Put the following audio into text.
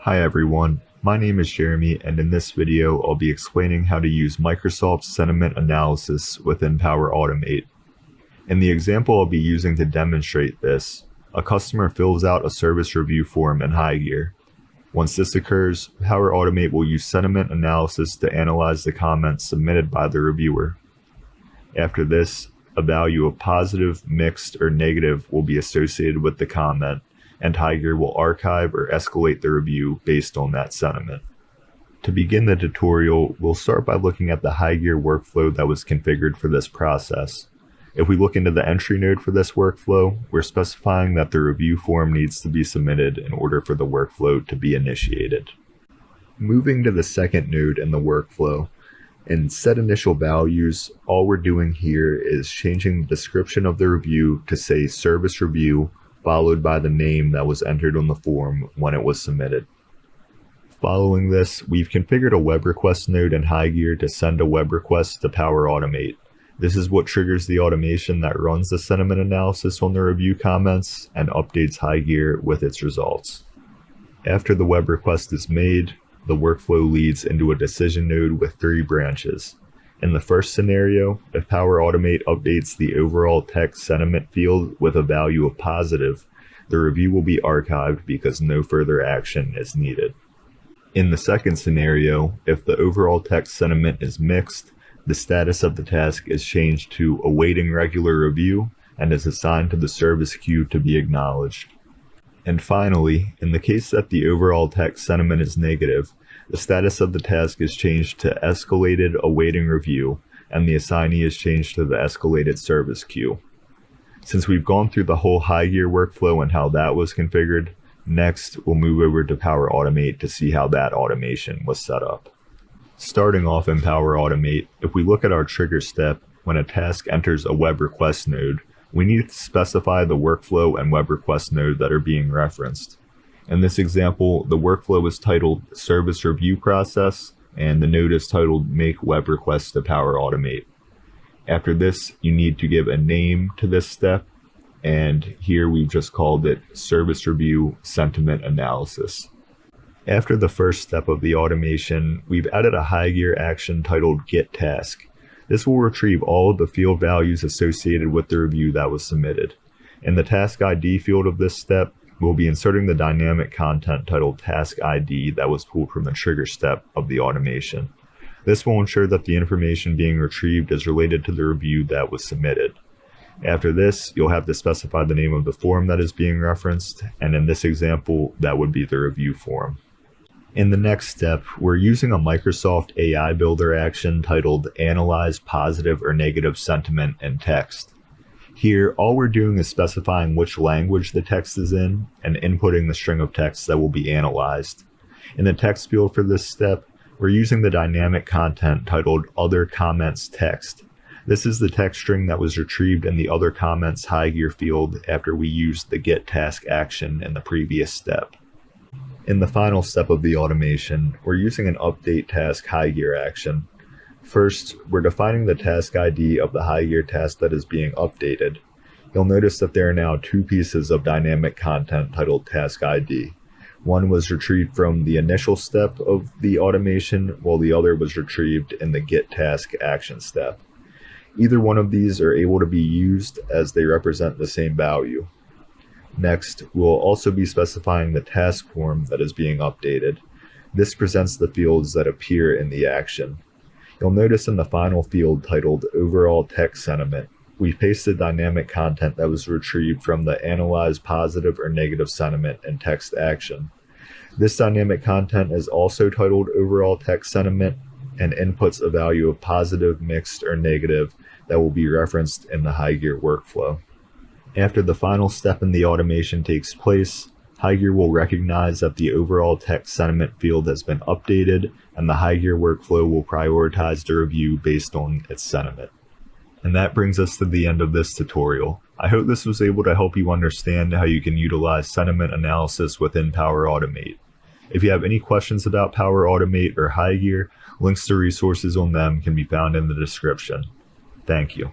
Hi everyone, my name is Jeremy, and in this video I'll be explaining how to use Microsoft sentiment analysis within Power Automate. In the example I'll be using to demonstrate this, a customer fills out a service review form in HighGear. Once this occurs, Power Automate will use sentiment analysis to analyze the comments submitted by the reviewer. After this, a value of positive, mixed, or negative will be associated with the comment, and HighGear will archive or escalate the review based on that sentiment. To begin the tutorial, we'll start by looking at the HighGear workflow that was configured for this process. If we look into the entry node for this workflow, we're specifying that the review form needs to be submitted in order for the workflow to be initiated. Moving to the second node in the workflow, in set initial values, all we're doing here is changing the description of the review to say service review, followed by the name that was entered on the form when it was submitted. Following this, we've configured a web request node in HighGear to send a web request to Power Automate. This is what triggers the automation that runs the sentiment analysis on the review comments and updates HighGear with its results. After the web request is made, the workflow leads into a decision node with 3 branches. In the first scenario, if Power Automate updates the overall text sentiment field with a value of positive, the review will be archived because no further action is needed. In the second scenario, if the overall text sentiment is mixed, the status of the task is changed to awaiting regular review and is assigned to the service queue to be acknowledged. And finally, in the case that the overall text sentiment is negative, the status of the task is changed to escalated awaiting review, and the assignee is changed to the escalated service queue. Since we've gone through the whole HighGear workflow and how that was configured, next we'll move over to Power Automate to see how that automation was set up. Starting off in Power Automate, if we look at our trigger step, when a task enters a web request node, we need to specify the workflow and web request node that are being referenced. In this example, the workflow is titled Service Review Process, and the node is titled Make Web Request to Power Automate. After this, you need to give a name to this step, and here we've just called it Service Review Sentiment Analysis. After the first step of the automation, we've added a HighGear action titled Get Task. This will retrieve all of the field values associated with the review that was submitted. In the Task ID field of this step, we'll be inserting the dynamic content titled Task ID that was pulled from the trigger step of the automation. This will ensure that the information being retrieved is related to the review that was submitted. After this, you'll have to specify the name of the form that is being referenced, and in this example, that would be the review form. In the next step, we're using a Microsoft AI Builder action titled Analyze Positive or Negative Sentiment in Text. Here, all we're doing is specifying which language the text is in and inputting the string of text that will be analyzed. In the text field for this step, we're using the dynamic content titled Other Comments Text. This is the text string that was retrieved in the Other Comments HighGear field after we used the Get Task action in the previous step. In the final step of the automation, we're using an Update Task HighGear action. First, we're defining the task ID of the HighGear task that is being updated. You'll notice that there are now 2 pieces of dynamic content titled Task ID. One was retrieved from the initial step of the automation, while the other was retrieved in the Get Task action step. Either one of these are able to be used as they represent the same value. Next, we'll also be specifying the task form that is being updated. This presents the fields that appear in the action. You'll notice in the final field titled Overall Text Sentiment, we pasted dynamic content that was retrieved from the Analyze Positive or Negative Sentiment in Text action. This dynamic content is also titled Overall Text Sentiment and inputs a value of positive, mixed, or negative that will be referenced in the HighGear workflow. After the final step in the automation takes place, HighGear will recognize that the overall text sentiment field has been updated, and the HighGear workflow will prioritize the review based on its sentiment. And that brings us to the end of this tutorial. I hope this was able to help you understand how you can utilize sentiment analysis within Power Automate. If you have any questions about Power Automate or HighGear, links to resources on them can be found in the description. Thank you.